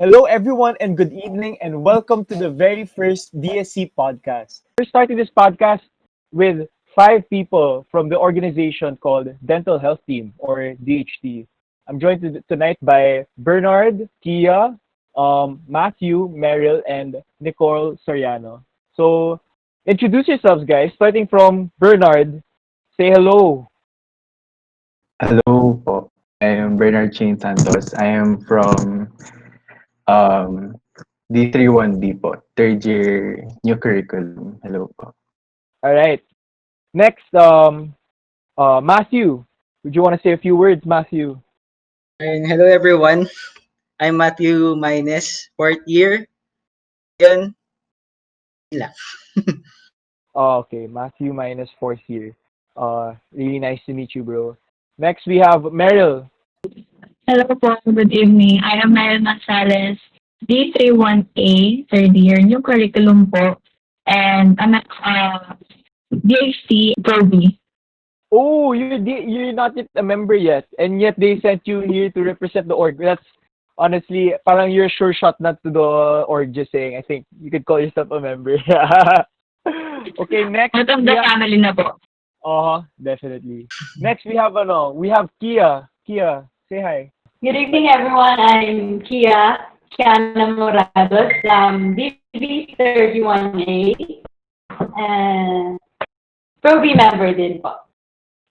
Hello, everyone, and good evening, and welcome to the very first DSC podcast. We're starting this podcast with five people from the organization called Dental Health Team, or DHT. I'm joined tonight by Bernard, Kia, Matthew, Meryl, and Nicole Soriano. So, introduce yourselves, guys, starting from Bernard. Say hello. Hello po. I am Bernard Chin Santos. I am from um, D31D po, third year new curriculum. Hello po. All right. Next, Matthew. Would you want to say a few words, Matthew? And hello everyone. I'm Matthew Maynes, fourth year. Yun, yun lang. Oh, okay. Matthew minus fourth year. Really nice to meet you, bro. Next, we have Meryl. Hello po, good evening. I am Meryll Monsales, D31A, third year, new curriculum po, and DSC Proby. Oh, you're not yet a member yet, and yet they sent you here to represent the org. That's honestly, parang you're a sure shot not to the org. Just saying, I think you could call yourself a member. Okay, next. Out of the family na po. Definitely. Next, we have Kia. Kia, say hi. Good evening, everyone. I'm Kiana Morados from DB31A and Proby member din po.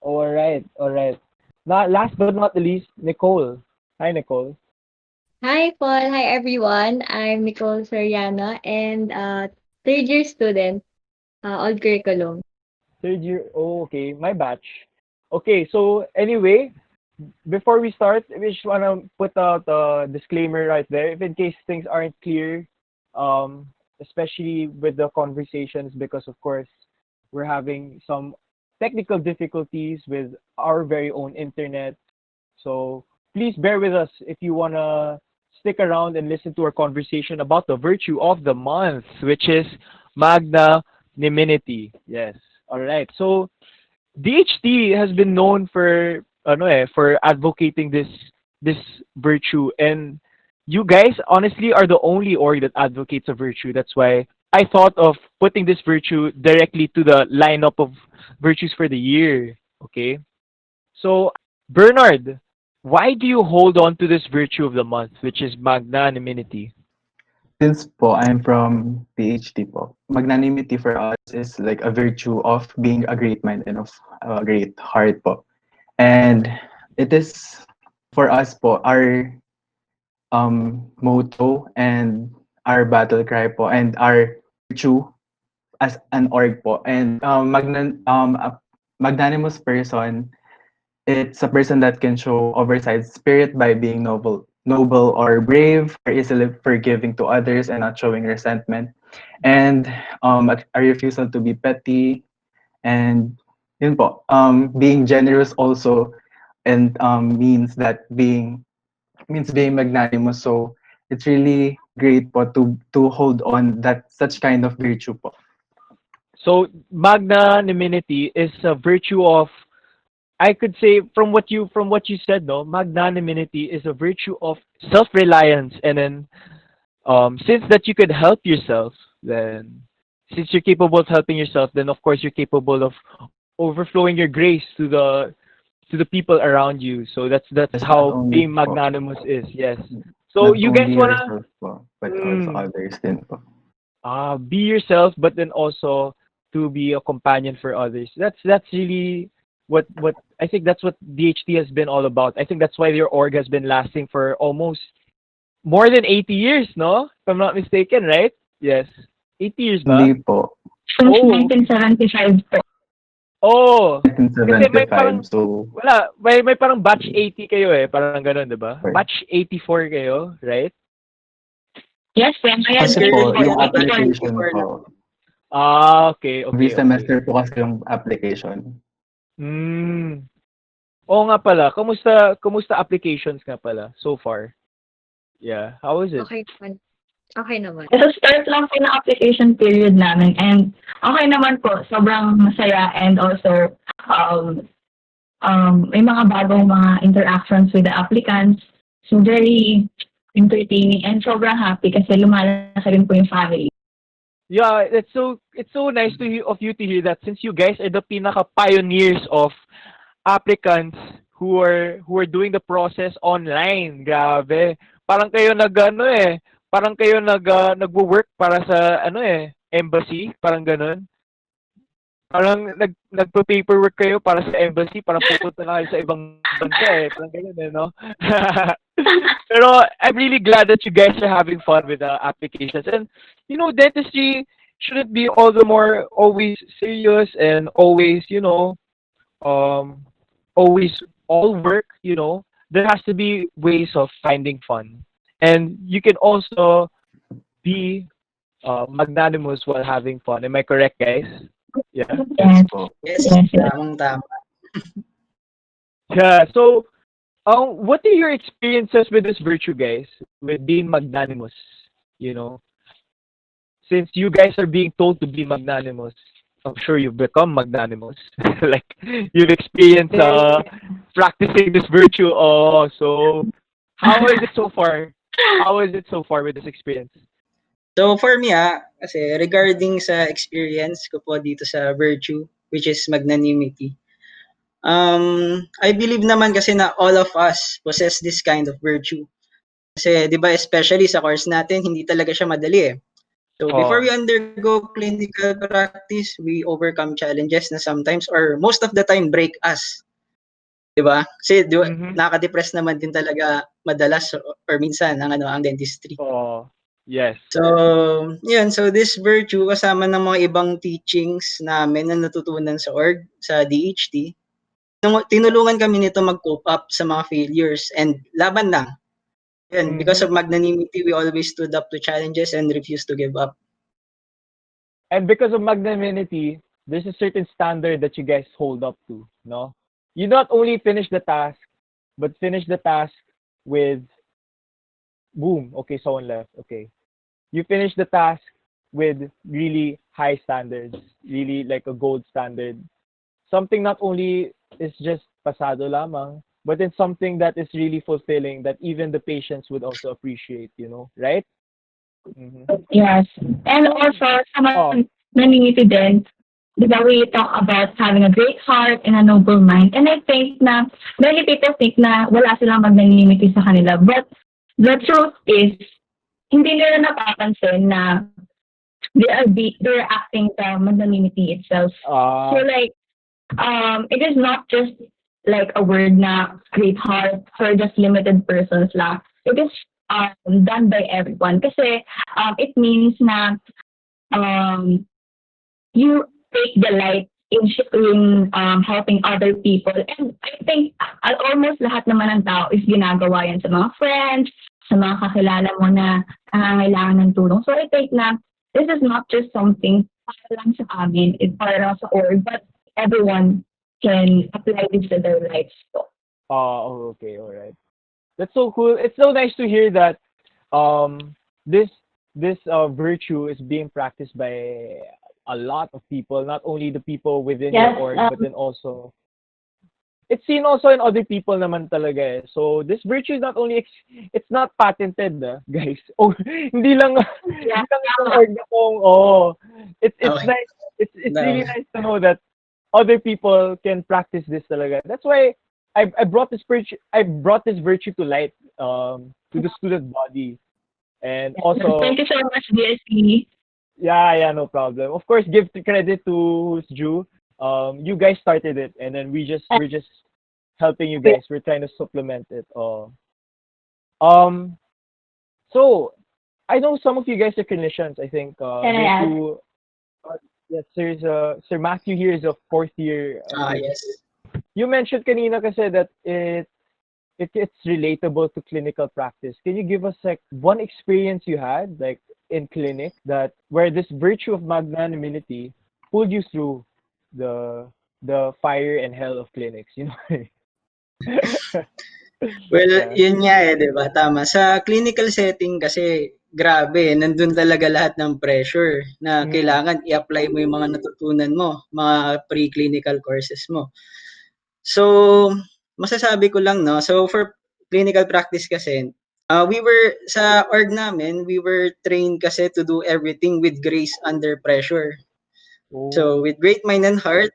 All right. Not last but not the least, Nicole. Hi, Nicole. Hi, Paul. Hi, everyone. I'm Nicole Soriano and third year student, old curriculum. Third year. Oh, okay. My batch. Okay, so anyway, before we start, we just want to put out a disclaimer right there. If in case things aren't clear, especially with the conversations, because of course, we're having some technical difficulties with our very own internet. So please bear with us if you want to stick around and listen to our conversation about the virtue of the month, which is magnanimity. Yes. All right. So DHT has been known for advocating this virtue, and you guys honestly are the only org that advocates a virtue. That's why I thought of putting this virtue directly to the lineup of virtues for the year. Okay. So Bernard, why do you hold on to this virtue of the month, which is magnanimity? Since po I'm from PhD po, magnanimity for us is like a virtue of being a great mind and of a great heart po. And it is for us po our motto and our battle cry po and our virtue as an org po. And a magnanimous person, it's a person that can show oversight spirit by being noble or brave, or easily forgiving to others and not showing resentment, and a refusal to be petty, and yun po, being generous also, and means being magnanimous. So it's really great po to hold on that such kind of virtue po. So magnanimity is a virtue of, I could say, from what you said, no, magnanimity is a virtue of self-reliance, and then since that you could help yourself, then since you're capable of helping yourself, then of course you're capable of overflowing your grace to the people around you. So that's It's not how only being po, magnanimous is. Yes. So not you guys only wanna yourself po, but also others din po. be yourself, but then also to be a companion for others. That's really what I think that's what DHT has been all about. I think that's why your org has been lasting for almost more than 80 years, no? If I'm not mistaken, right? Yes. 80 years ba? Hindi po. Since Oh. 1975 po. Oh, kasi may parang 1975, so may parang batch 80 kayo eh, parang gano'n, 'di ba? Right. Batch 84 kayo, right? Yes, ma'am. I kasi agree. po yung Yeah. application Before po, Okay, every okay, okay. semester po kasi yung application. Oo nga pala. Kumusta applications nga pala so far? Yeah, how is it? Okay naman. Okay naman. So, start lang po ng application period namin, and okay naman po, sobrang masaya, and also may mga bagong mga interactions with the applicants. So very entertaining, and sobrang happy kasi lumalaki rin po yung family. Yeah, it's so nice to of you to hear that, since you guys are the pinaka pioneers of applicants who are doing the process online. Grabe. Parang kayo parang kayo nagwo-work para sa embassy, parang ganun. Parang nagpo-paperwork kayo para sa embassy, para pupunta na kayo sa ibang bansa parang ganun no. Pero I'm really glad that you guys are having fun with the applications. And dentistry shouldn't be all the more always serious and always, always all work, There has to be ways of finding fun. And you can also be magnanimous while having fun. Am I correct, guys? Yeah. Yes. Yes, Yes, yes. tamang-tama. Yeah. So, what are your experiences with this virtue, guys? With being magnanimous, Since you guys are being told to be magnanimous, I'm sure you've become magnanimous. Like, you've experienced practicing this virtue. Oh, so how is it so far? How is it so far with this experience? So for me kasi regarding sa experience ko po dito sa virtue, which is magnanimity, I believe naman kasi na all of us possess this kind of virtue. Kasi 'di ba, especially sa course natin, hindi talaga siya madali So before we undergo clinical practice, we overcome challenges na sometimes or most of the time break us. 'Di ba? Kasi nakaka-depress naman din talaga madalas or minsan ang dentistry. Yes. So, yun. So, this virtue, kasama ng mga ibang teachings namin na natutunan sa org, sa DHT, tinulungan kami nito mag-cope up sa mga failures and laban lang. Yun, because of magnanimity, we always stood up to challenges and refused to give up. And because of magnanimity, there's a certain standard that you guys hold up to, no? You not only finish the task, but finish the task with, boom, okay, someone left, okay. You finish the task with really high standards, really like a gold standard. Something not only is just pasado lamang, but it's something that is really fulfilling that even the patients would also appreciate, right? Yes. And also, sa magnanimity din, di ba, we talk about having a great heart and a noble mind. And I think na many people think na wala silang magnanimity sa kanila. But the truth is, hindi nila napapansin na they're acting the magnanimity itself. So like, it is not just like a word na great heart for just limited persons lang. It is done by everyone. Kasi it means na you take delight in helping other people. And I think almost lahat naman ng tao is ginagawa yan sa mga friends, sa mga kakilala mo na nangangailangan ng tulong. So I think na this is not just something para lang sa amin, it's para lang sa org, but everyone can apply this to their lives. So. Okay, all right. That's so cool. It's so nice to hear that this virtue is being practiced by a lot of people, not only the people within your org, but then also it's seen also in other people naman talaga So this virtue is not only it's not patented, guys. Oh, hindi lang yung org na kung it's nice. It's really nice to know that other people can practice this talaga. That's why I brought this virtue to light to the student body. And also thank you so much, DSC. Yeah, no problem. Of course, give credit to who's due. You guys started it, and then we're just helping you guys. We're trying to supplement it. So I know some of you guys are clinicians. I think yes, Sir Matthew here is a fourth year. Yes. You mentioned kanina kasi that it's relatable to clinical practice. Can you give us like one experience you had like in clinic that where this virtue of magnanimity pulled you through the fire and hell of clinics, Well, yun nga 'di ba? Tama. Sa clinical setting kasi grabe, nandun talaga lahat ng pressure na kailangan i-apply mo yung mga natutunan mo, mga pre-clinical courses mo. So, masasabi ko lang, no? So, for clinical practice kasi, We were sa org namin, we were trained kasi to do everything with grace under pressure. So, Oh. with great mind and heart,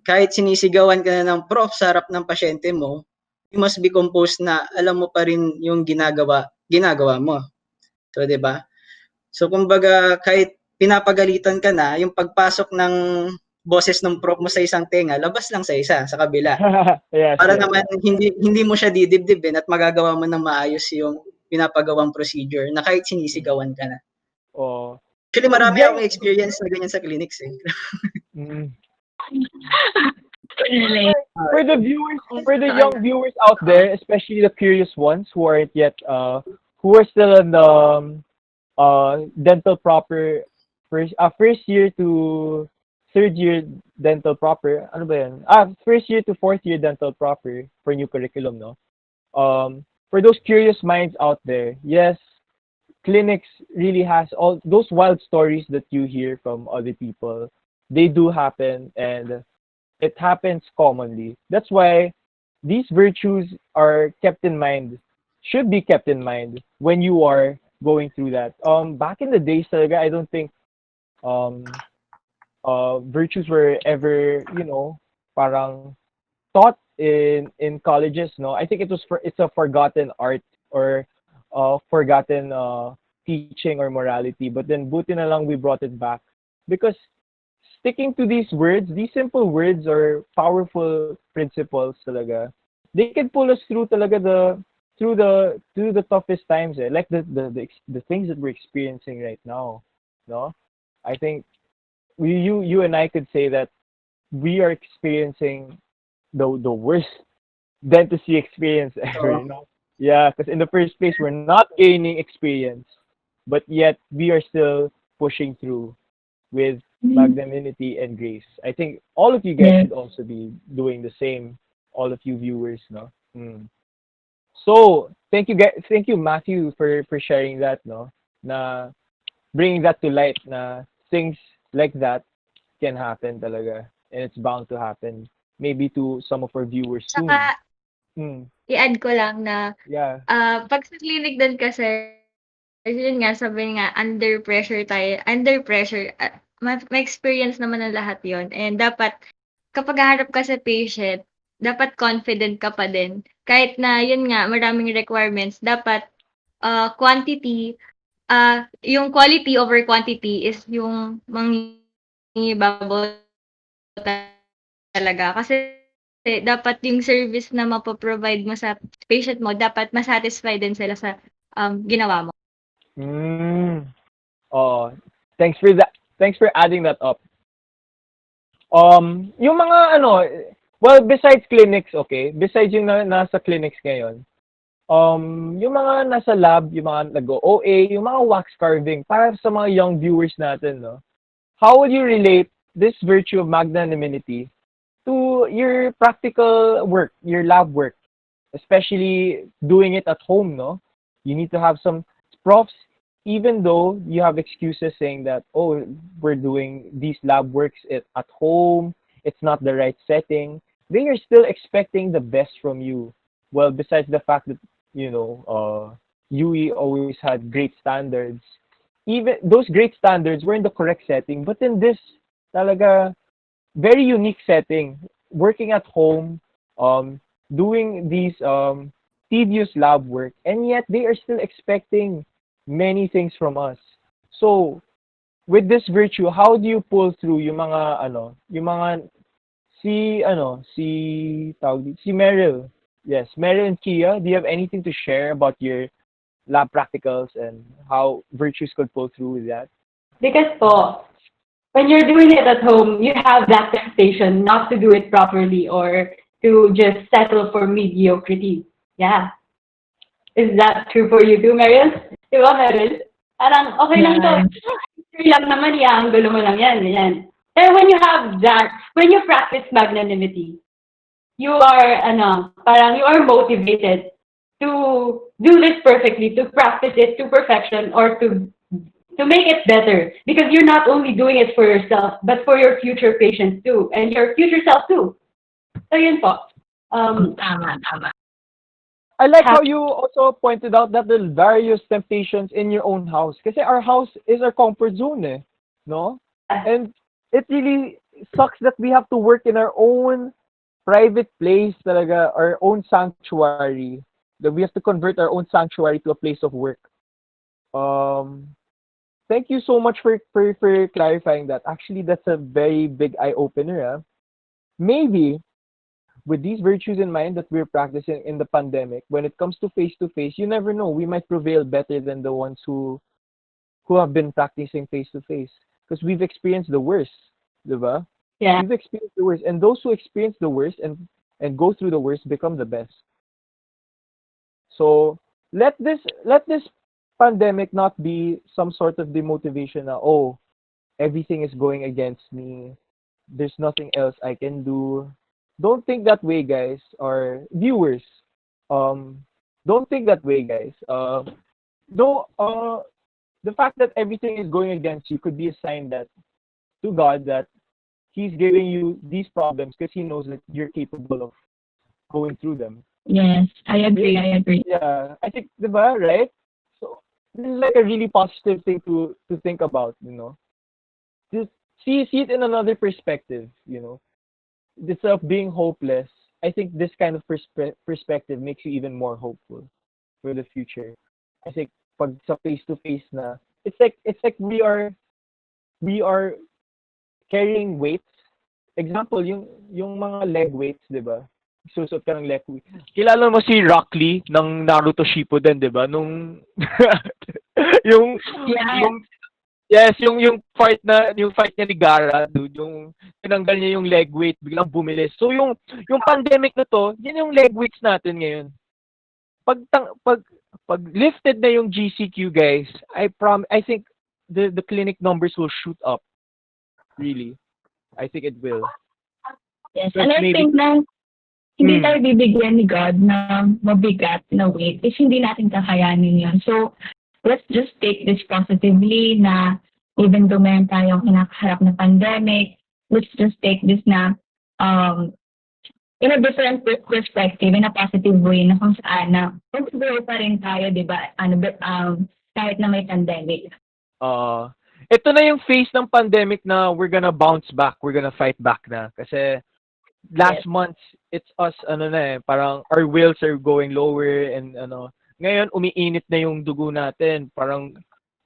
kahit sinisigawan ka na ng prof sa harap ng pasyente mo, you must be composed na alam mo pa rin yung ginagawa mo. So, 'di ba? So, kumbaga, kahit pinapagalitan ka na, yung pagpasok ng boses ng prof mo sa isang tenga, labas lang sa isa, sa kabila. Yes, Para yes. naman hindi mo siya didibdibin at magagawa mo ng maayos yung pinapagawang procedure na kahit sinisigawan ka na. Oh. Actually, So, marami Jen, akong experience na ganyan sa clinics eh. mm. Relate. For the viewers, for the young viewers out there, especially the curious ones who aren't yet, who are still in the dental proper first year to third year dental proper. Ano ba yan? First year to fourth year dental proper for new curriculum, no? For those curious minds out there, yes, clinics really has all those wild stories that you hear from other people. They do happen, and it happens commonly. That's why these virtues are kept in mind, should be kept in mind when you are going through that. Back in the days, talaga, I don't think um, virtues were ever, parang taught in colleges. No, I think it's a forgotten art or forgotten teaching or morality. But then, buti na lang we brought it back because sticking to these words, these simple words or powerful principles talaga, they can pull us through talaga through the toughest times, like the things that we're experiencing right now, no? I think you and I could say that we are experiencing the worst dentistry experience ever, you know? Yeah, because in the first place we're not gaining experience, but yet we are still pushing through with magnanimity and grace. I think all of you guys should also be doing the same. All of you viewers, no. So thank you Matthew for sharing that, no, na bringing that to light, na things like that can happen talaga, and it's bound to happen maybe to some of our viewers soon. Saka, Hmm. i-add ko lang na, Yeah. pag sa clinic din kasi, yun nga, sabi nga, under pressure, ma-experience naman ng lahat yon. And dapat, kapag haharap ka sa patient, dapat confident ka pa din. Kahit na, yun nga, maraming requirements, dapat, quantity, yung quality over quantity is yung mangingibabaw talaga. Kasi dapat yung service na mapoprovide mo sa patient mo, dapat ma-satisfy din sila sa ginawa mo. Oh, thanks for that. Thanks for adding that up. Yung mga well, besides clinics, okay, besides yung nasa clinics ngayon, yung mga nasa lab, yung mga nag-OA, yung mga wax carving, para sa mga young viewers natin, no, how would you relate this virtue of magnanimity to your practical work, your lab work, especially doing it at home, no? You need to have some profs, even though you have excuses saying that, oh, we're doing these lab works at home, it's not the right setting. They are still expecting the best from you. Well, besides the fact that, UE always had great standards, even those great standards were in the correct setting, but in this talaga very unique setting, working at home, doing these tedious lab work, and yet they are still expecting many things from us. So, with this virtue, how do you pull through yung mga si Meryl. Yes, Meryl and Kia, do you have anything to share about your lab practicals and how virtues could pull through with that? Because po, when you're doing it at home, you have that temptation not to do it properly or to just settle for mediocrity. Yeah. Is that true for you too, Meryl? Di ba, Meryl? Parang okay lang to. History lang naman, ang gulo mo lang yan, ganyan. Pero when you have that, when you practice magnanimity, you are, parang you are motivated to do this perfectly, to practice it to perfection, or to make it better. Because you're not only doing it for yourself, but for your future patients too, and your future self too. So yun po. Tama. I like how Have, you also pointed out that there are various temptations in your own house. Kasi our house is our comfort zone, eh. No? And it really sucks that we have to work in our own private place talaga, our own sanctuary. That we have to convert our own sanctuary to a place of work. Um, Thank you so much for clarifying that. Actually, that's a very big eye opener. Ah. Maybe with these virtues in mind that we're practicing in the pandemic, when it comes to face, you never know. We might prevail better than the ones who have been practicing face to face because we've experienced the worst, diba? yeah. We've experienced the worst, and those who experience the worst and go through the worst become the best. So let this pandemic not be some sort of demotivation na, oh, everything is going against me. There's nothing else I can do. Don't think that way, guys, or viewers. Um, don't think that way, guys. No, the fact that everything is going against you could be a sign that to God that He's giving you these problems because He knows that you're capable of going through them. Yes, I agree. I agree. Yeah, I think, diba, right? So this is like a really positive thing to think about, Just see it in another perspective, Instead of being hopeless, I think this kind of perspective makes you even more hopeful for the future. I think pag sa face to face na, it's like we are carrying weights. Example, yung mga leg weights, 'di ba? Susot ka ng leg weight. Kilala mo si Rock Lee ng Naruto Shippuden, 'di ba? Nung yung Yeah. yung yes, yung fight niya ni Gaara, dude, yung tinanggal niya yung leg weight, biglang bumilis. So yung pandemic na to, yun yung leg weights natin ngayon. Pag lifted na yung GCQ, guys, I think the clinic numbers will shoot up. Really. I think it will. Yes. Because And I maybe think na hindi mm, tayo bibigyan ni God ng mabigat na weight if hindi natin kakayanin yun. So, let's just take this positively na even though meron tayong kinakaharap na pandemic, let's just take this na um, in a different perspective, in a positive way na kung saan na mag-grow pa rin tayo, di ba? Kahit na may pandemic. uh, ito na yung phase ng pandemic na we're gonna bounce back, we're gonna fight back na. Kasi last Yes. month, it's us, parang our wills are going lower and ngayon umiinit na yung dugo natin. Parang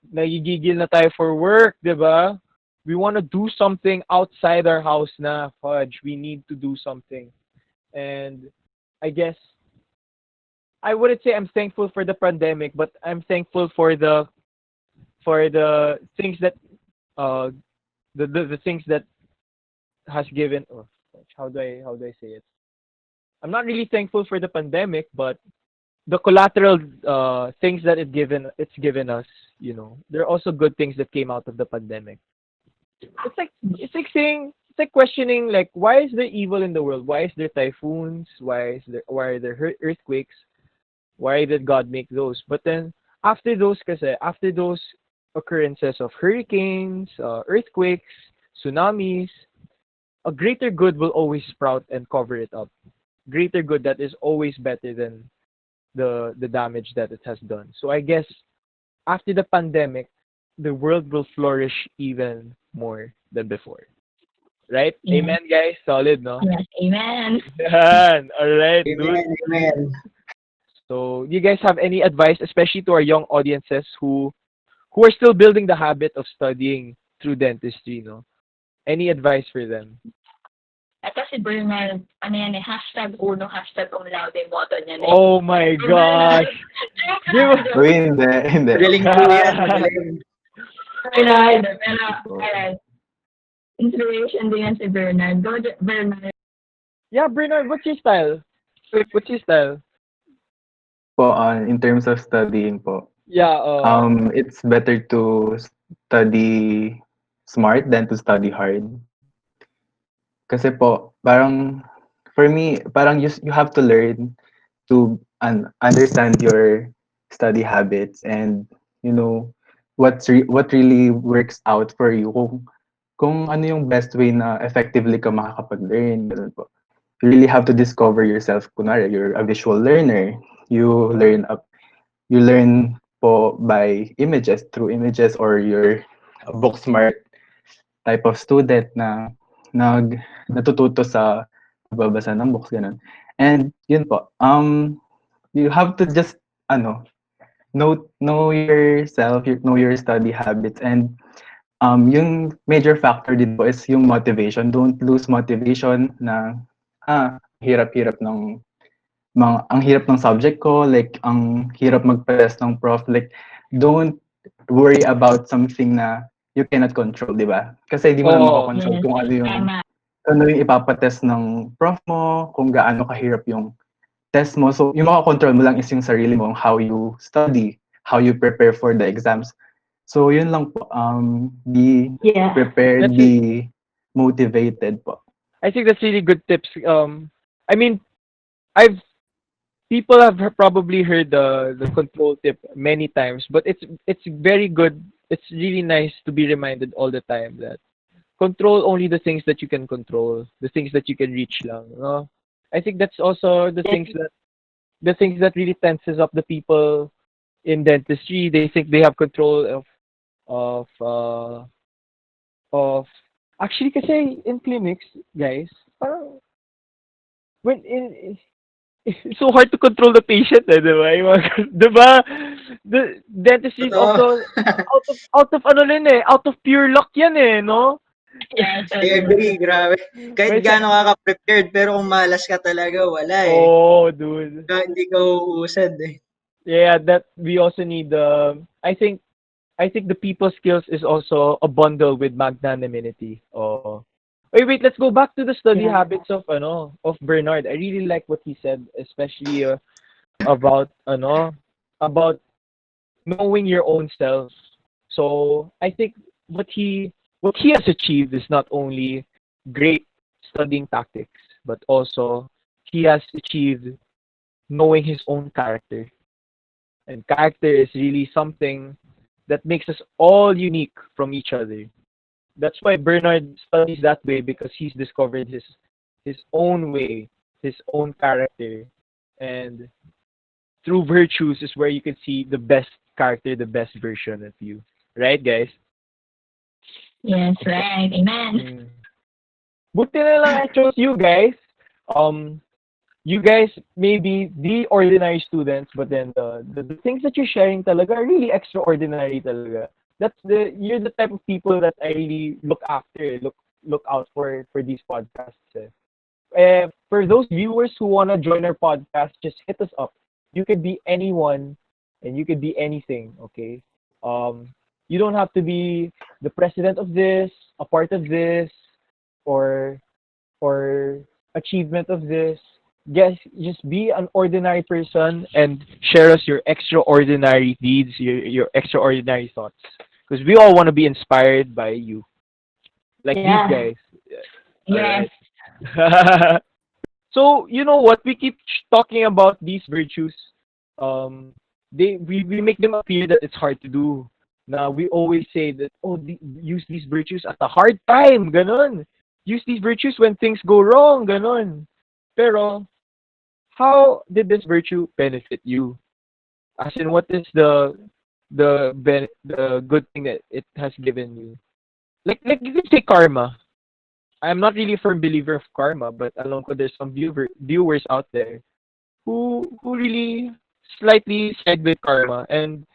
nagigigil na tayo for work, di ba? We want to do something outside our house na, fudge. We need to do something. And I guess, I wouldn't say I'm thankful for the pandemic, but I'm thankful for the things that, uh, the things that has given, oh, how do I say it? I'm not really thankful for the pandemic, but the collateral things that it's given us, there are also good things that came out of the pandemic. It's like saying it's like questioning like why is there evil in the world? Why is there typhoons? Why are there earthquakes? Why did God make those? But then after those occurrences of hurricanes, earthquakes, tsunamis, a greater good will always sprout and cover it up. Greater good that is always better than the damage that it has done. So I guess after the pandemic, the world will flourish even more than before. Right? Yeah. Amen, guys. Solid, no? Yes. Amen. Yan. All right, dude. Amen, amen. So, you guys have any advice, especially to our young audiences who are still building the habit of studying through dentistry, no? Any advice for them? Ito si Bernard, #1, #cum laude motto niya. Oh my gosh. Give Uy, hindi, hindi. Magaling po yan, magaling. Bernard, pero, alright. Inspiration din yan si Bernard. Go, Bernard. Yeah, Bernard, what's your style? What's your style? Po, in terms of studying po, Yeah, it's better to study smart than to study hard. Kasi po, parang, for me, parang you have to learn to understand your study habits and, what really works out for you. Kung ano yung best way na effectively ka makakapag-learn. Ganun po. You really have to discover yourself. Kunwari, you're a visual learner. You learn you learn po by images, through images, or you're a book smart type of student na natututo sa pagbabasa ng books, ganun. And yun po, you have to just ano, know yourself, know your study habits, and yung major factor din po is yung motivation. Don't lose motivation na hirap-hirap ng ang hirap ng subject ko, like ang hirap magpa-test ng prof, like don't worry about something na you cannot control, di ba? Kasi di mo na Oo. makakontrol Yes. kung Tama. ano yung ipapatest ng prof mo, kung gaano kahirap yung test mo. So, yung makakontrol mo lang is yung sarili mo, how you study, how you prepare for the exams. So, yun lang po. Be Yeah. prepared, That's be motivated po. I think that's really good tips. I mean, I've people have probably heard the control tip many times, but it's very good. It's really nice to be reminded all the time that control only the things that you can control, the things that you can reach lang. No? I think that's also the things that really tenses up the people in dentistry. They think they have control of uh of actually kasi in clinics, guys, parang when it's so hard to control the patient, eh, di ba? Yung mga, di ba? The dentistry is Totoo. also out of ano rin eh, out of pure luck yan eh, no? Yes. I agree, grabe. Kahit May sa- gaano ka ka-prepared, pero kung malas ka talaga, wala eh. Oh, dude. Hindi ka uusad eh. Yeah, that we also need I think the people skills is also a bundle with magnanimity. Oh. Wait, let's go back to the study Yeah. habits of Bernard. I really like what he said, especially about about knowing your own self. So, I think what he has achieved is not only great studying tactics, but also he has achieved knowing his own character. And character is really something that makes us all unique from each other. That's why Bernard studies that way because he's discovered his own way, his own character, and through virtues is where you can see the best character, the best version of you. Right, guys? Yes, right. Amen. Mm. Buti na lang I chose you guys. Um, you guys may be the ordinary students, but then the things that you're sharing talaga are really extraordinary talaga. You're the type of people that I really look after, look out for these podcasts. For those viewers who wanna join our podcast, just hit us up. You could be anyone, and you could be anything. Okay. You don't have to be the president of this, a part of this, or or achievement of this. Guess just be an ordinary person and share us your extraordinary deeds, your extraordinary thoughts. Because we all want to be inspired by you, like Yeah. these guys. Yes. Alright. So you know what? We keep talking about these virtues. We make them appear that it's hard to do. Now we always say that use these virtues at a hard time, ganon. Use these virtues when things go wrong, ganon. Pero how did this virtue benefit you? As in, what is the good thing that it has given you? Like you can say karma. I'm not really a firm believer of karma, but alam ko there's some viewers out there who really slightly side with karma, and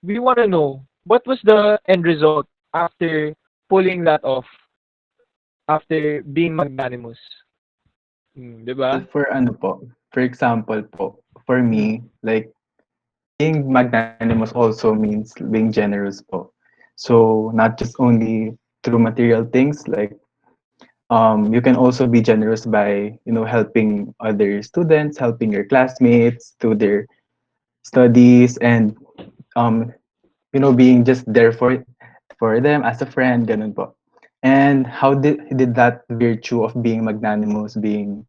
we want to know what was the end result after pulling that off, after being magnanimous. Di ba? For ano po, for example po, for me, like, being magnanimous also means being generous po. So, not just only through material things, like, you can also be generous by, helping other students, helping your classmates to their studies, and, um, being just there for them as a friend, ganun po. And how did that virtue of being magnanimous, being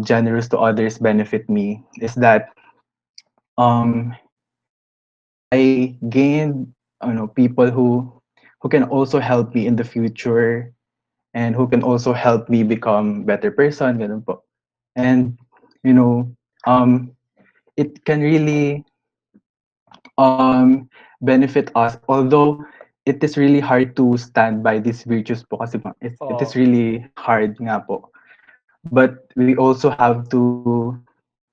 generous to others benefit me is that um I gained people who can also help me in the future, and who can also help me become better person, ganun po. And you know um it can really benefit us. Although it is really hard to stand by these virtues po kasi it is Oh. really hard nga po. But we also have to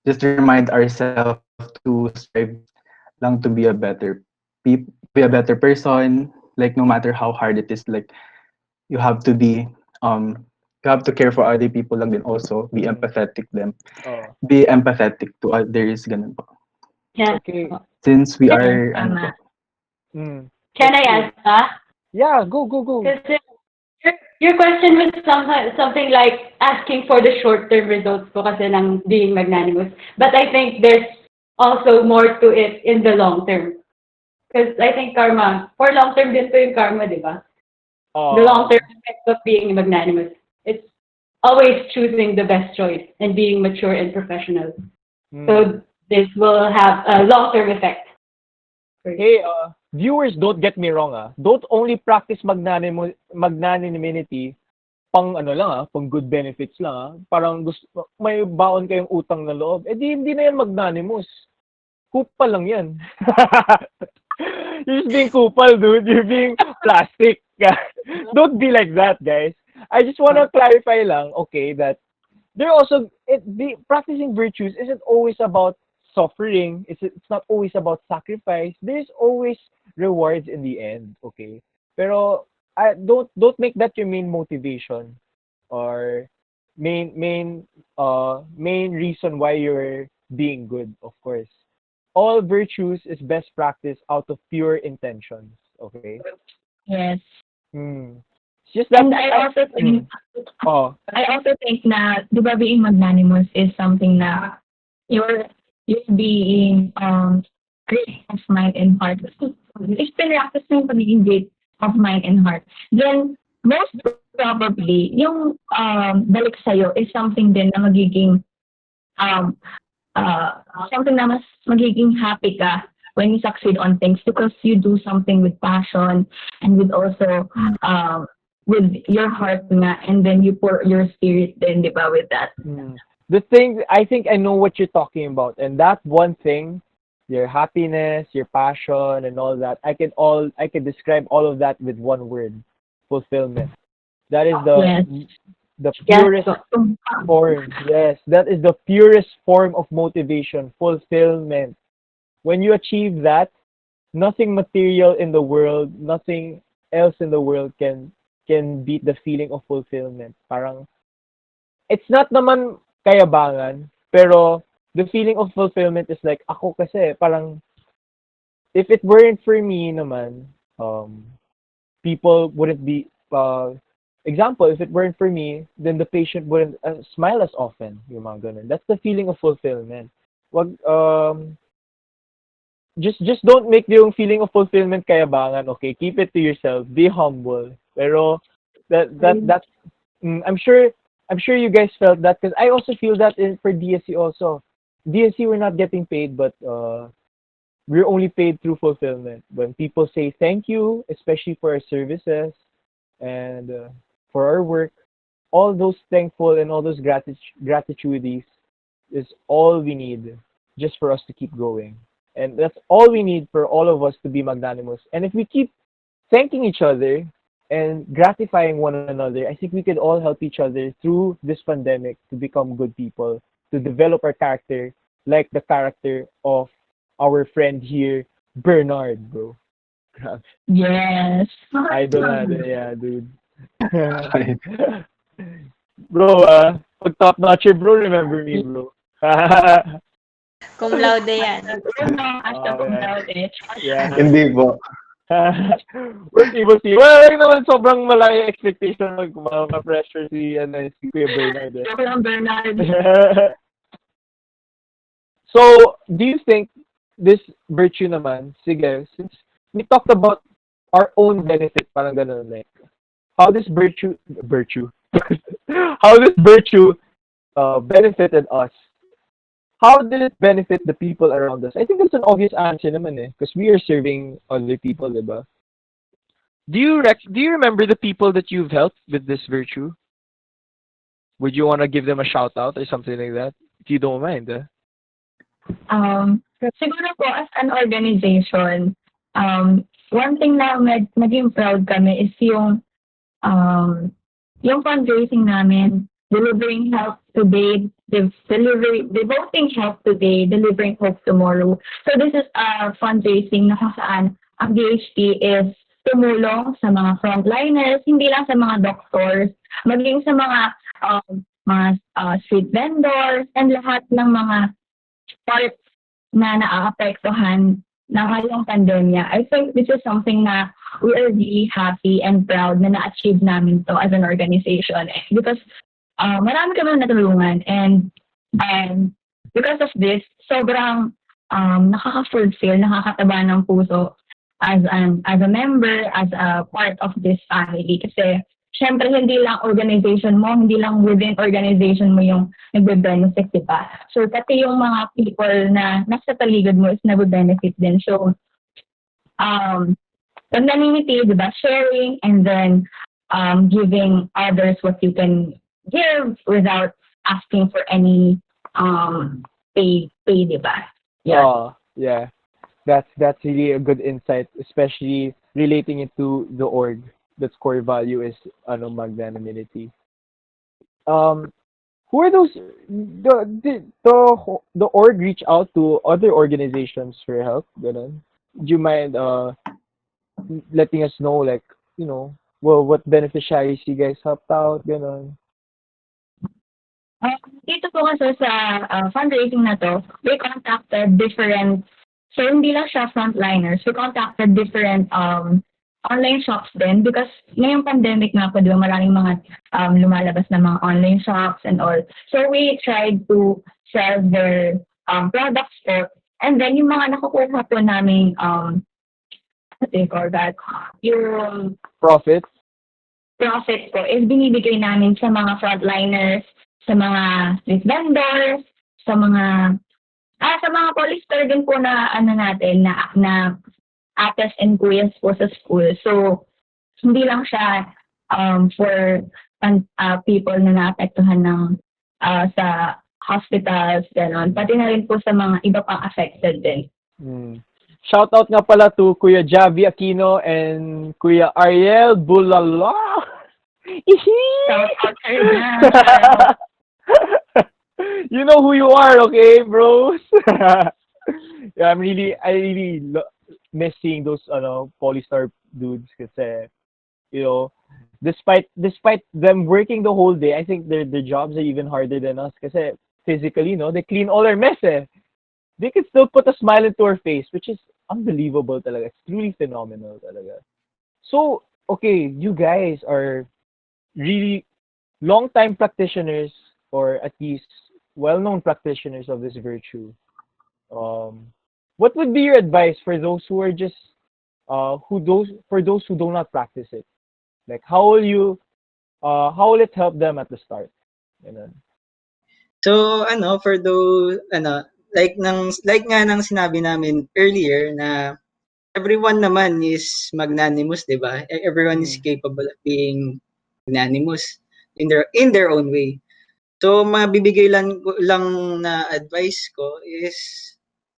just remind ourselves to strive lang to be a better be a better person. Like no matter how hard it is, like you have to be you have to care for other people lang din also. Be Mm. empathetic them. Oh. Be empathetic to others, ganun po. Yeah. Okay. Since we Yes, are ano po, tama. Mm. Can I Okay. ask that? Yeah, go. Kasi your question was something like asking for the short-term results po kasi ng being magnanimous. But I think there's also more to it in the long term. Because I think karma, for long term din po yung karma, di ba? The long-term effect of being magnanimous. It's always choosing the best choice and being mature and professional. Mm. So this will have a long-term effect. Hey, viewers, don't get me wrong, Don't only practice magnanimity pang ano lang, pang good benefits lang, Parang gusto, may baon kayong utang na loob. Hindi na yan magnanimous. Kupal lang yan. You're just being kupal, dude. You're being plastic. Don't be like that, guys. I just want to clarify lang, okay, that practicing virtues isn't always about suffering. It's not always about sacrifice. There's always rewards in the end, okay? Pero don't make that your main motivation or main reason why you're being good, of course. All virtues is best practice out of pure intentions, okay? Yes. It's just that And I also think, oh, I also think na, di ba, being magnanimous is something na you're being great of mind and heart. If pinractice mo yung pagiging great of mind and heart, then most probably, yung balik sa'yo is something din na magiging something na mas magiging happy ka when you succeed on things because you do something with passion and with also with your heart nga, and then you pour your spirit then, di ba, with that. The thing, I think I know what you're talking about, and that one thing, your happiness, your passion, and all that, I can describe all of that with one word: fulfillment. That is the purest form. Yes, that is the purest form of motivation, fulfillment. When you achieve that, nothing material in the world, nothing else in the world can beat the feeling of fulfillment. Parang, it's not naman kayabangan, pero the feeling of fulfillment is like, ako kasi, parang, if it weren't for me naman, people wouldn't be, example, if it weren't for me, then the patient wouldn't smile as often, yung mga ganun. That's the feeling of fulfillment. Wag, just don't make yung feeling of fulfillment kayabangan, okay? Keep it to yourself. Be humble. Pero that's I'm sure you guys felt that because I also feel that for DSC also. DSC we're not getting paid, but we're only paid through fulfillment. When people say thank you, especially for our services and for our work, all those thankful and all those gratitudes is all we need just for us to keep going. And that's all we need for all of us to be magnanimous. And if we keep thanking each other and gratifying one another, I think we could all help each other through this pandemic to become good people, to develop our character like the character of our friend here, Bernard, bro. Yes. Idol natin, yeah, dude. Bro, pag top notcher, bro, remember me, bro. Cum laude yan. Yeah. Hindi po. We're people see. Well, like naman sobrang malaki expectation ng mga pressure si Kuya Bernard. Bernard. So, do you think this virtue naman, sige, since we talked about our own benefit, parang ganun, like, how this virtue, how this virtue benefited us, how did it benefit the people around us? I think that's an obvious answer naman because we are serving other people, diba? Do you remember the people that you've helped with this virtue? Would you want to give them a shout out or something like that? If you don't mind, Siguro po as an organization, one thing na naging proud kami is yung fundraising namin, delivering help today, devoting help today, delivering hope tomorrow. So this is a fundraising na kung saan ang DHT is tumulong sa mga frontliners, hindi lang sa mga doctors, maging sa mga street vendors, and lahat ng mga parts na naaapektuhan ng ngayong pandemya. I think this is something na we are really happy and proud na na-achieve namin to as an organization. Because marami kami natulungan, and because of this, sobrang nakaka-fulfill, nakakataba ng puso as a member, as a part of this family. Kasi syempre hindi lang organization mo, hindi lang within organization mo yung nagbe-benefit, di ba? So pati yung mga people na nasa paligid mo is nagbe-benefit din. So magnanimity, di ba? Sharing, and then giving others what you can give without asking for any pay, di ba? Yeah. Yeah. That's really a good insight, especially relating it to the org. That's core value is magnanimity. Who are those? The org reach out to other organizations for help. Ganun. Do you mind letting us know, like, what beneficiaries you guys helped out? Ganun. Dito po kasi sa fundraising na to, we contacted different, so hindi lang siya frontliners, we contacted different online shops din, because ngayong pandemic nga po, di ba, maraming mga lumalabas na mga online shops and all. So we tried to sell their products po, and then yung mga nakukuha po namin, what do you call that, yung Profits. profit po is binibigay namin sa mga frontliners, sa mga street vendors, sa mga polyster din po na natin na ates and kuyas po sa school. So hindi lang siya for people na naapektuhan ng sa hospitals, gano'n. Pati na rin po sa mga iba pang affected din. Shout out nga pala to Kuya Javi Aquino and Kuya Ariel Bulala. Shout out sa inyo. You know who you are, okay, bros? Yeah, I really miss seeing those polystar dudes kasi, despite them working the whole day, I think their jobs are even harder than us kasi physically, they clean all our mess eh. They can still put a smile into our face, which is unbelievable talaga. It's truly phenomenal talaga. So, okay, you guys are really long-time practitioners, or at least well-known practitioners of this virtue. What would be your advice for those who are just for those who do not practice it? Like, how will it help them at the start? So for those like nga nang sinabi namin earlier na everyone naman is magnanimous, 'di ba? Everyone is capable of being magnanimous in their own way. So mabibigay lang na advice ko is,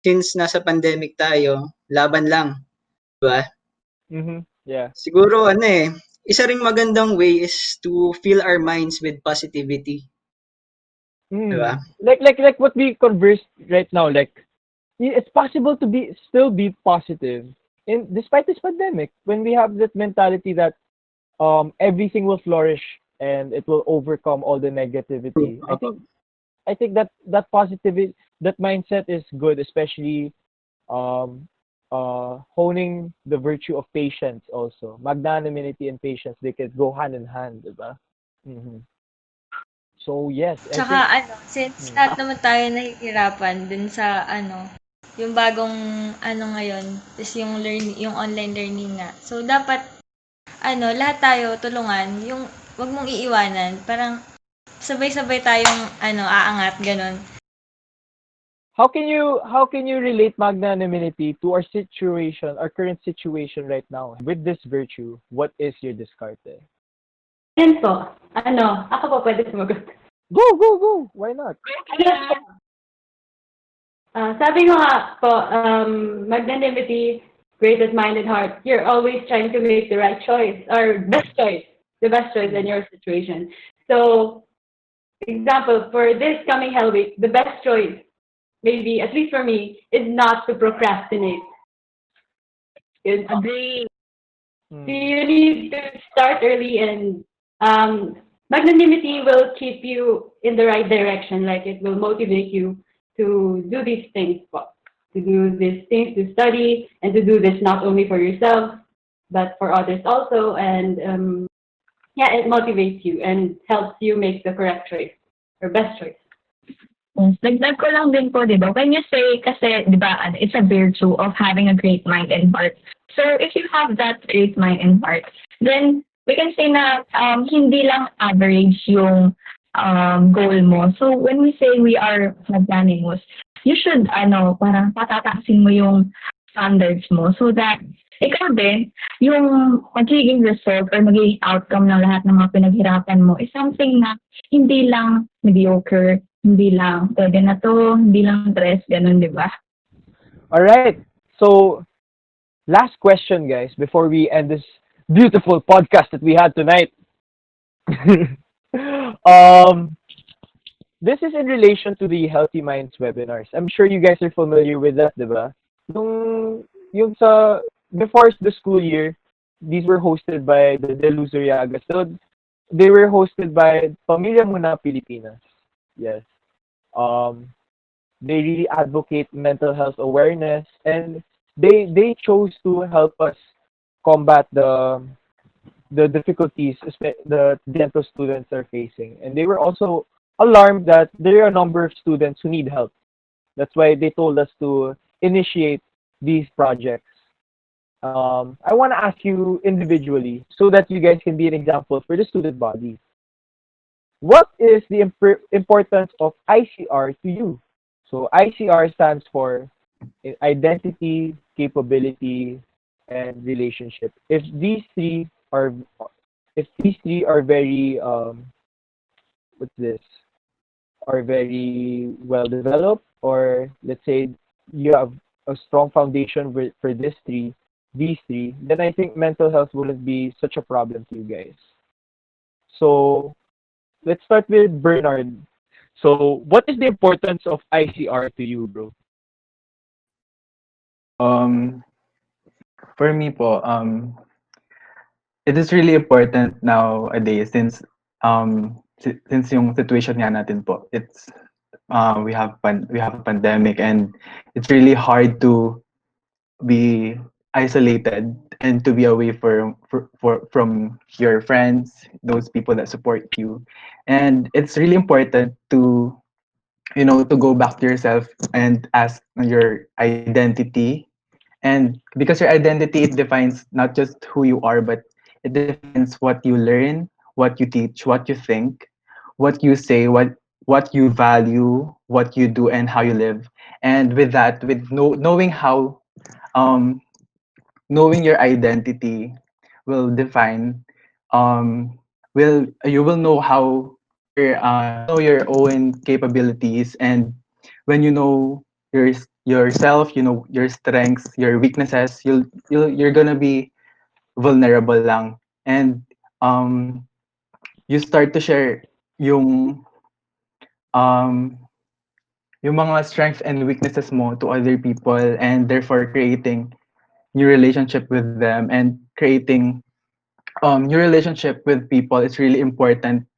since nasa pandemic tayo, laban lang, 'di ba? Yeah. Siguro isa ring magandang way is to fill our minds with positivity. Diba? Like what we conversed right now, like it's possible to still be positive despite this pandemic, when we have that mentality that everything will flourish and it will overcome all the negativity. I think that positivity, that mindset is good, especially honing the virtue of patience also. Magnanimity and patience, they can go hand in hand, diba? So yes, Tsaka since lahat naman tayo nahihirapan din sa yung bagong ngayon, is yung online learning nga. So dapat lahat tayo tulungan, yung wag mong iiwanan, parang sabay-sabay tayong aangat ganon. How can you relate magnanimity to our current situation right now? With this virtue, what is your diskarte? Yan po. Ako po pwede sumagot. Go! Why not? Sabi ko nga po, magnanimity, greatest-minded heart. You're always trying to make the right choice or the best choice in your situation. So, example, for this coming Hell Week, the best choice, maybe, at least for me, is not to procrastinate. Yun po. Agree. So you need to start early and magnanimity will keep you in the right direction. Like it will motivate you to do these things, to do these things, to study, and to do this not only for yourself, but for others also. And yeah, it motivates you and helps you make the correct choice or best choice. Yes, dagdag ko lang din po, di ba? When you say, kasi, di ba, it's a virtue of having a great mind and heart. So, if you have that great mind and heart, then we can say na hindi lang average yung goal mo. So, when we say we are magnanimous, you should, parang patataasin mo yung standards mo so that ikaw din, yung magiging result or magiging outcome ng lahat ng mga pinaghirapan mo is something na hindi lang mediocre, hindi lang pwede na to, hindi lang dress, ganun, di ba? Alright. So, last question, guys, before we end this beautiful podcast that we had tonight. This is in relation to the Healthy Minds webinars. I'm sure you guys are familiar with that, di ba? Yung sa, before the school year, these were hosted by the Raagas. So, they were hosted by Pamilya Muna Pilipinas. Yes. They really advocate mental health awareness, and they chose to help us combat the difficulties the dental students are facing. And they were also alarmed that there are a number of students who need help. That's why they told us to initiate these projects. I want to ask you individually so that you guys can be an example for the student body. What is the importance of ICR to you? So ICR stands for identity, capability, and relationship. If these three are very what's this? Are very well developed, or let's say you have a strong foundation for these three, then I think mental health wouldn't be such a problem to you guys. So let's start with Bernard. So what is the importance of ICR to you, bro? For me po, it is really important nowadays since yung situation nga natin po, it's we have a pandemic, and it's really hard to be isolated and to be away from your friends, those people that support you. And it's really important to to go back to yourself and ask your identity. And because your identity, it defines not just who you are, but it defines what you learn, what you teach, what you think, what you say, what you value, what you do, and how you live. And with that, knowing how um knowing your identity will define will you will know how you know your own capabilities. And when you know yourself, you know your strengths, your weaknesses, you're gonna be vulnerable lang. And um you start to share yung um yung mga strengths and weaknesses mo to other people, and therefore creating new relationship with them. And creating new relationship with people is really important,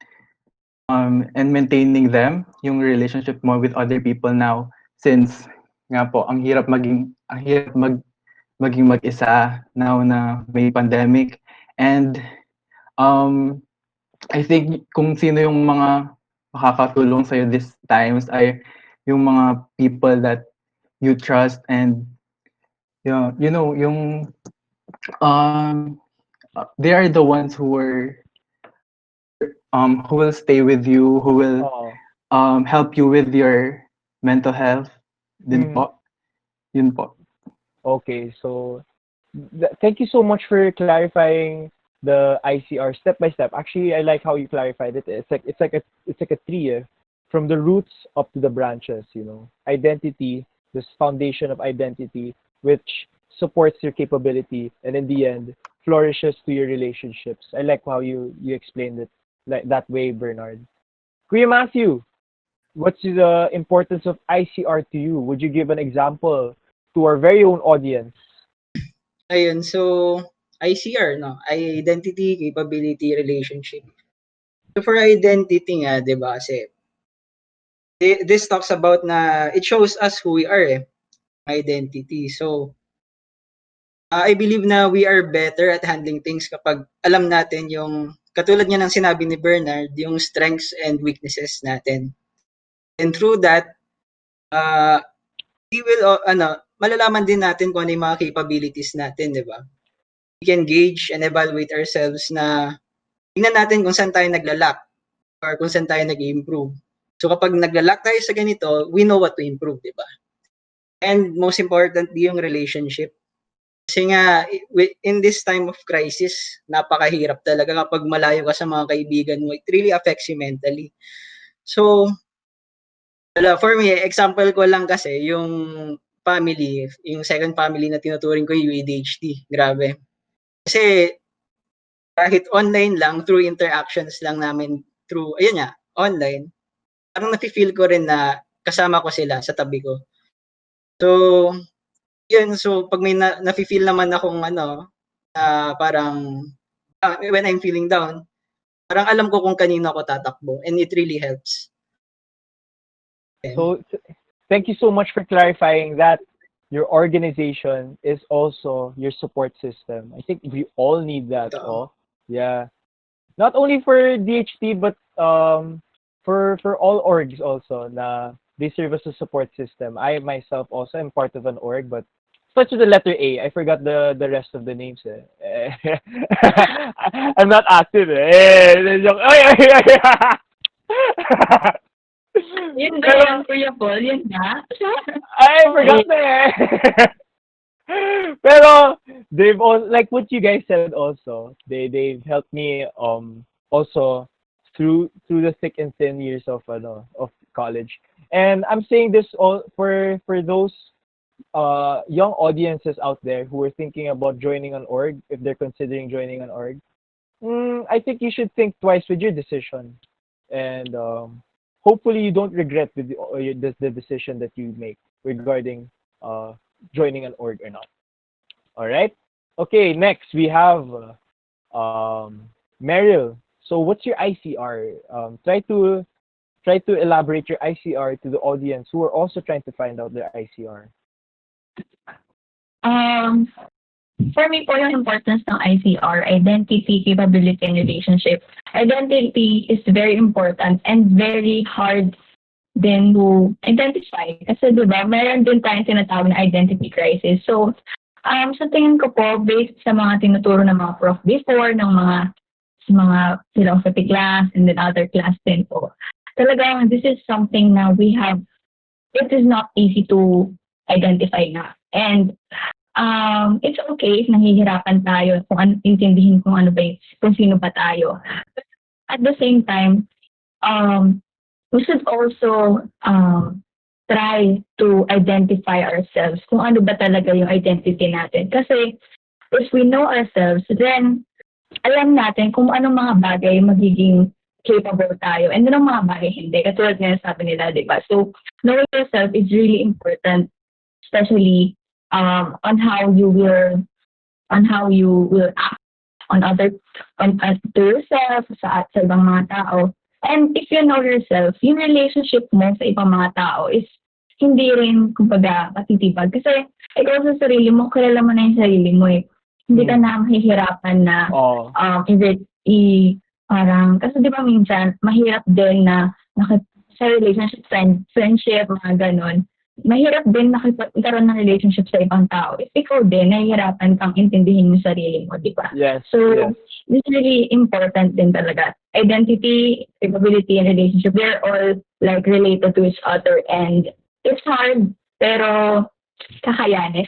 and maintaining them yung relationship mo with other people now, since nga po ang hirap maging mag-isa now na may pandemic. And I think kung sino yung mga makakatulong sa'yo these times ay yung mga people that you trust, and yung they are the ones who will stay with you, who will help you with your mental health din po. Yun po. Okay, so thank you so much for clarifying the ICR step by step. Actually, I like how you clarified it. It's like a tree, from the roots up to the branches. Identity, this foundation of identity, which supports your capability, and in the end, flourishes to your relationships. I like how you explained it like that way, Bernard. Kuya Matthew, what's the importance of ICR to you? Would you give an example to our very own audience? Ayun, so ICR, no? Identity, capability, relationship. So for identity nga, di ba, kasi this talks about na it shows us who we are, identity. So, I believe na we are better at handling things kapag alam natin yung, katulad niya ng sinabi ni Bernard, yung strengths and weaknesses natin. And through that, we will, malalaman din natin kung ano yung mga capabilities natin, di ba? We can gauge and evaluate ourselves na tingnan natin kung saan tayo naglalak or kung saan tayo nag-improve. So kapag naglalak tayo sa ganito, we know what to improve, di ba? And most importantly, yung relationship. Kasi nga, in this time of crisis, napakahirap talaga kapag malayo ka sa mga kaibigan mo. It really affects you mentally. So, for me, example ko lang kasi, yung family, yung second family na tinuturing ko, yung ADHD. Grabe. Kasi, kahit online lang, through interactions lang namin, through, ayun nga, online, parang nafe-feel ko rin na kasama ko sila sa tabi ko. So, yun, so pag may nafe-feel naman akong parang when I'm feeling down, parang alam ko kung kanino ako tatakbo and it really helps. So, thank you so much for clarifying that your organization is also your support system. I think we all need that. Oh, yeah. Not only for DHT, but for all orgs also, na they serve as a support system. I myself also am part of an org, but such as the letter A. I forgot the rest of the names. I'm not active. Yun ba yan, Kuya Paul? Yun na? I forgot na eh. Pero they've all, like what you guys said also, they've helped me also through the thick and thin years of college. And I'm saying this all for those young audiences out there who are thinking about joining an org, if they're considering joining an org. I think you should think twice with your decision, and hopefully you don't regret the decision that you make regarding joining an org or not. All right. Okay. Next we have Meryll. So what's your ICR? Try to elaborate your ICR to the audience who are also trying to find out their ICR. For me po, yung importance ng ICR, identity, capability, and relationship. Identity is very important and very hard din to identify. Kasi diba, meron din tayong tinatawag na identity crisis. So, sa tingin ko po, based sa mga tinuturo ng mga prof before, ng mga philosophy class and then other class din po, talagang this is something na it is not easy to identify na. And it's okay if nahihirapan tayo kung intindihin kung sino ba tayo. But at the same time, we should also try to identify ourselves kung ano ba talaga yung identity natin. Kasi if we know ourselves, then alam natin kung anong mga bagay magiging capable tayo and anong mga bagay hindi. Katulad nga sabi nila, di ba? So, knowing yourself is really important, especially on how you will act to yourself, sa ibang mga tao. And if you know yourself, yung relationship mo sa ibang mga tao is hindi rin, kumbaga, matitibag. Kasi ikaw sa sarili mo, kilala mo na yung sarili mo eh. Hindi ka na mahihirapan na parang, kasi di ba minsan, mahirap din na sa relationship, friendship, mga ganon, mahirap din makikaroon ng relationship sa ibang tao. If ikaw din, nahihirapan kang intindihin yung sarili mo, di ba? Yes. So, yes. This is really important din talaga. Identity, capability, and relationship, they're all like related to each other and it's hard, pero kakayanin.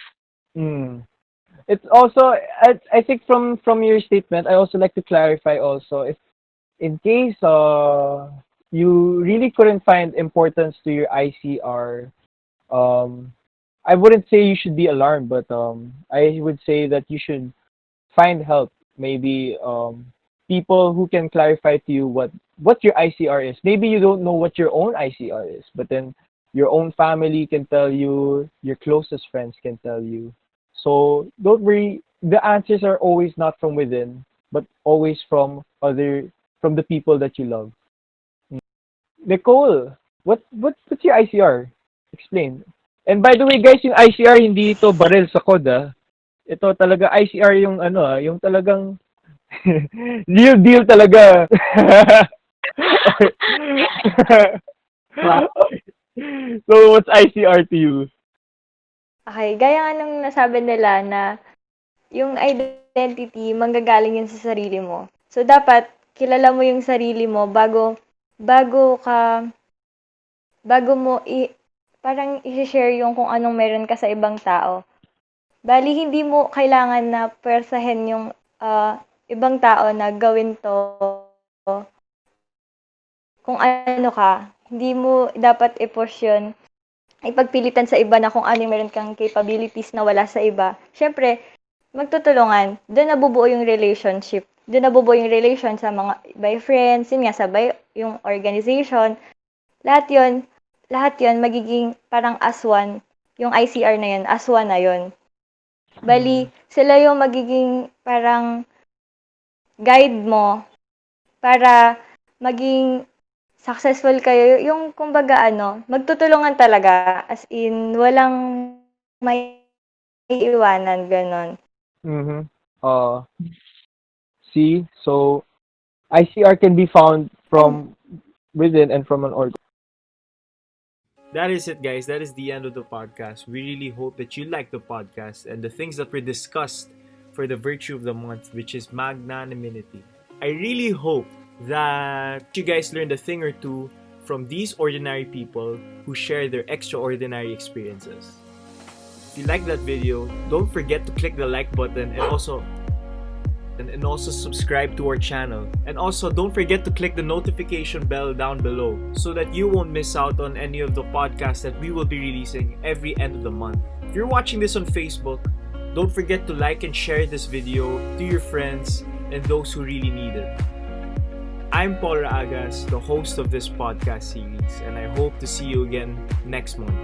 It's also, I think from your statement, I also like to clarify also, if in case you really couldn't find importance to your ICR, I wouldn't say you should be alarmed, but I would say that you should find help. Maybe people who can clarify to you what your ICR is. Maybe you don't know what your own ICR is, but then your own family can tell you, your closest friends can tell you. So don't worry. The answers are always not from within, but always from the people that you love. Nicole, what's your ICR? Explain. And by the way, guys, yung ICR hindi ito baril sa code, ah. Ito talaga ICR yung yung talagang real deal talaga. So what's ICR to you? Okay, gaya nga nung nasabi nila na yung identity, manggagaling yun sa sarili mo. So, dapat, kilala mo yung sarili mo bago mo parang i-share yung kung anong meron ka sa ibang tao. Bali, hindi mo kailangan na persahin yung ibang tao na gawin to kung ano ka. Hindi mo dapat i-push yun, ipagpilitan sa iba na kung ano yung meron kang capabilities na wala sa iba. Syempre, magtutulungan. Doon nabubuo yung relationship. Doon nabubuo yung relation sa mga by friends, yun nga, sabay yung organization. Lahat yun, magiging parang as one. Yung ICR na yun, as one na yun. Bali, sila yung magiging parang guide mo para maging successful kayo. Yung kumbaga magtutulungan talaga. As in, walang may iiwanan, ganon. Mm-hmm. See, so ICR can be found from within and from an org. That is it, guys. That is the end of the podcast. We really hope that you like the podcast and the things that were discussed for the virtue of the month, which is magnanimity. I really hope that you guys learned a thing or two from these ordinary people who share their extraordinary experiences. If you like that video, don't forget to click the like button and also subscribe to our channel. And also, don't forget to click the notification bell down below so that you won't miss out on any of the podcasts that we will be releasing every end of the month. If you're watching this on Facebook, don't forget to like and share this video to your friends and those who really need it. I'm Raagas, the host of this podcast series, and I hope to see you again next month.